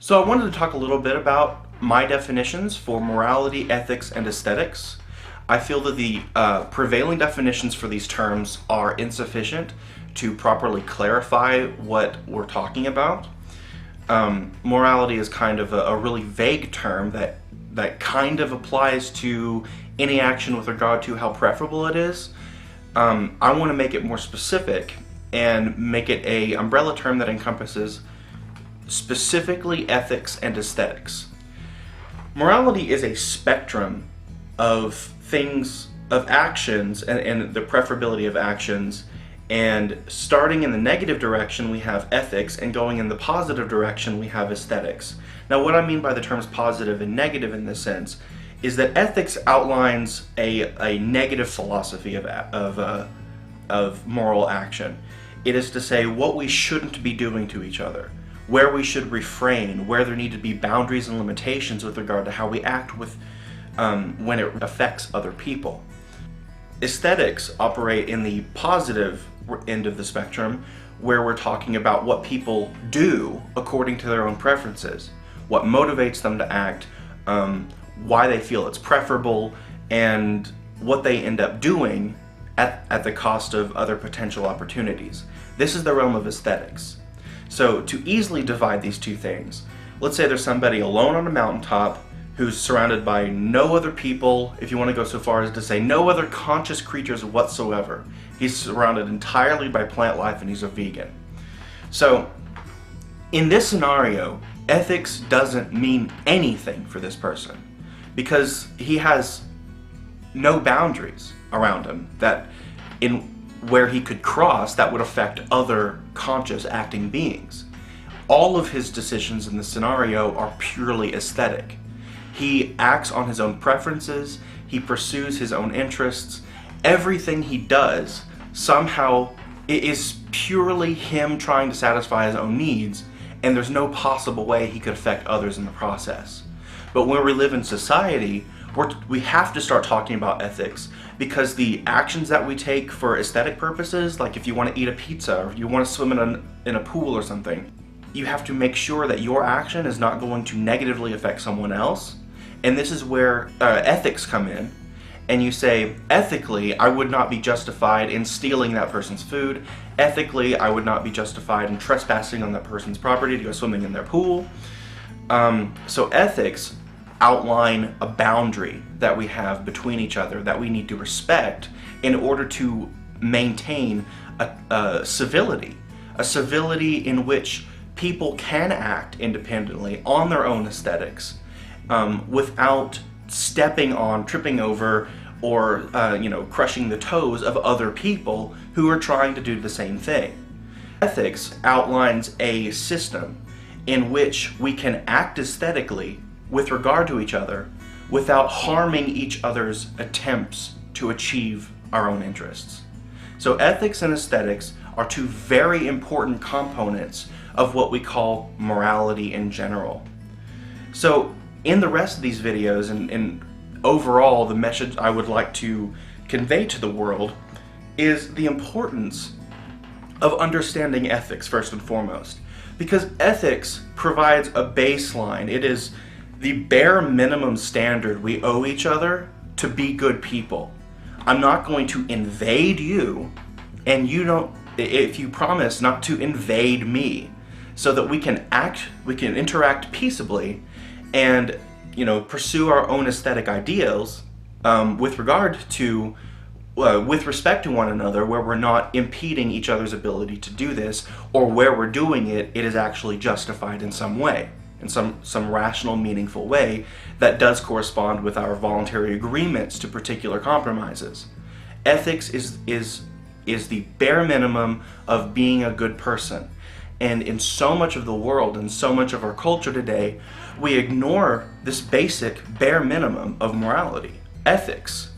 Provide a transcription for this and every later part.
So I wanted to talk a little bit about my definitions for morality, ethics, and aesthetics. I feel that the prevailing definitions for these terms are insufficient to properly clarify what we're talking about. Morality is kind of a really vague term that kind of applies to any action with regard to how preferable it is. I want to make it more specific and make it an umbrella term that encompasses specifically ethics and aesthetics. Morality is a spectrum of things, of actions, and the preferability of actions. And starting in the negative direction, we have ethics, and going in the positive direction, we have aesthetics. Now, what I mean by the terms positive and negative in this sense is that ethics outlines a negative philosophy of moral action. It is to say what we shouldn't be doing to each other, where we should refrain, where there need to be boundaries and limitations with regard to how we act with when it affects other people. Aesthetics operate in the positive end of the spectrum, where we're talking about what people do according to their own preferences, what motivates them to act, why they feel it's preferable, and what they end up doing at the cost of other potential opportunities. This is the realm of aesthetics. So to easily divide these two things, let's say there's somebody alone on a mountaintop who's surrounded by no other people, if you want to go so far as to say no other conscious creatures whatsoever. He's surrounded entirely by plant life and he's a vegan. So in this scenario, ethics doesn't mean anything for this person because he has no boundaries around him that where he could cross that would affect other conscious acting beings. All of his decisions in this scenario are purely aesthetic. He acts on his own preferences, he pursues his own interests. Everything he does somehow is purely him trying to satisfy his own needs, and there's no possible way he could affect others in the process. But when we live in society, we have to start talking about ethics because the actions that we take for aesthetic purposes, like if you want to eat a pizza or you want to swim in a pool or something, you have to make sure that your action is not going to negatively affect someone else. And this is where ethics come in. And you say, ethically, I would not be justified in stealing that person's food. Ethically, I would not be justified in trespassing on that person's property to go swimming in their pool. So ethics outline a boundary that we have between each other that we need to respect in order to maintain a civility in which people can act independently on their own aesthetics without stepping on, tripping over, or crushing the toes of other people who are trying to do the same thing. Ethics outlines a system in which we can act aesthetically with regard to each other without harming each other's attempts to achieve our own interests. So ethics and aesthetics are two very important components of what we call morality in general. So in the rest of these videos and overall the message I would like to convey to the world is the importance of understanding ethics first and foremost. Because ethics provides a baseline. It is the bare minimum standard we owe each other to be good people. I'm not going to invade you, and you don't, if you promise not to invade me, so that we can interact peaceably and pursue our own aesthetic ideals with respect to one another, where we're not impeding each other's ability to do this, or where we're doing it is actually justified in some way, in some rational, meaningful way that does correspond with our voluntary agreements to particular compromises. Ethics is the bare minimum of being a good person. And in so much of the world and so much of our culture today, we ignore this basic bare minimum of morality, ethics,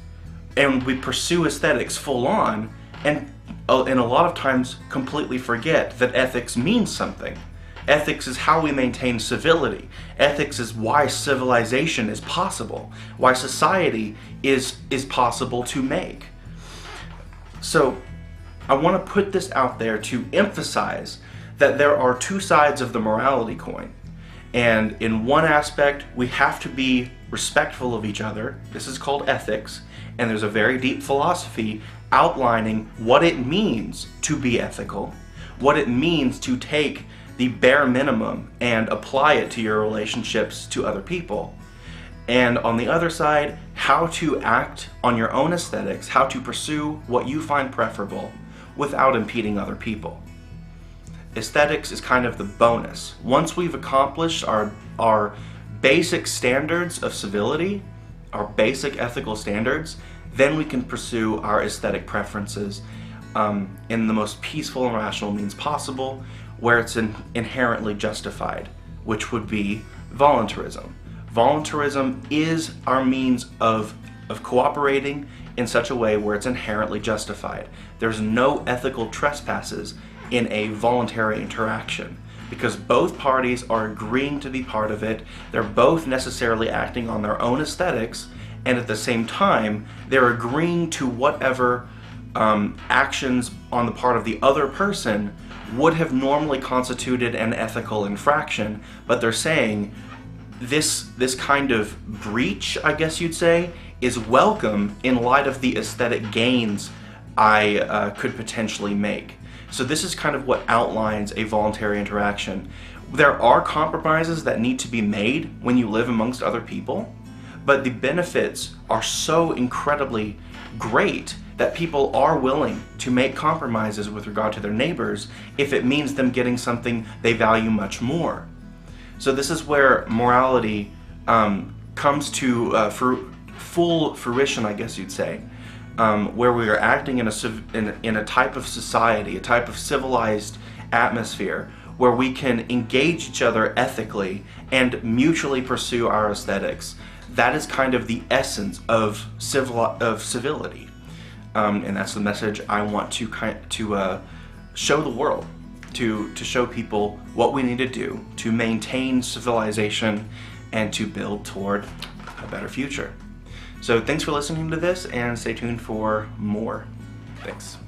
and we pursue aesthetics full on, and a lot of times completely forget that ethics means something. Ethics is how we maintain civility. Ethics is why civilization is possible, why society is possible to make. So I want to put this out there to emphasize that there are two sides of the morality coin. And in one aspect, we have to be respectful of each other. This is called ethics, and there's a very deep philosophy outlining what it means to be ethical, what it means to take the bare minimum and apply it to your relationships to other people. And on the other side, how to act on your own aesthetics, how to pursue what you find preferable without impeding other people. Aesthetics is kind of the bonus. Once we've accomplished our basic standards of civility, our basic ethical standards, then we can pursue our aesthetic preferences in the most peaceful and rational means possible, where it's inherently justified, which would be voluntarism. Voluntarism is our means of cooperating in such a way where it's inherently justified. There's no ethical trespasses in a voluntary interaction, because both parties are agreeing to be part of it. They're both necessarily acting on their own aesthetics, and at the same time, they're agreeing to whatever actions on the part of the other person would have normally constituted an ethical infraction, but they're saying this kind of breach, I guess you'd say, is welcome in light of the aesthetic gains I could potentially make. So this is kind of what outlines a voluntary interaction. There are compromises that need to be made when you live amongst other people, but the benefits are so incredibly great that people are willing to make compromises with regard to their neighbors if it means them getting something they value much more. So this is where morality comes to full fruition, I guess you'd say, where we are acting in a type of society, a type of civilized atmosphere, where we can engage each other ethically and mutually pursue our aesthetics. That is kind of the essence of civility, and that's the message I want to show the world, to show people what we need to do to maintain civilization and to build toward a better future. So thanks for listening to this, and stay tuned for more. Thanks.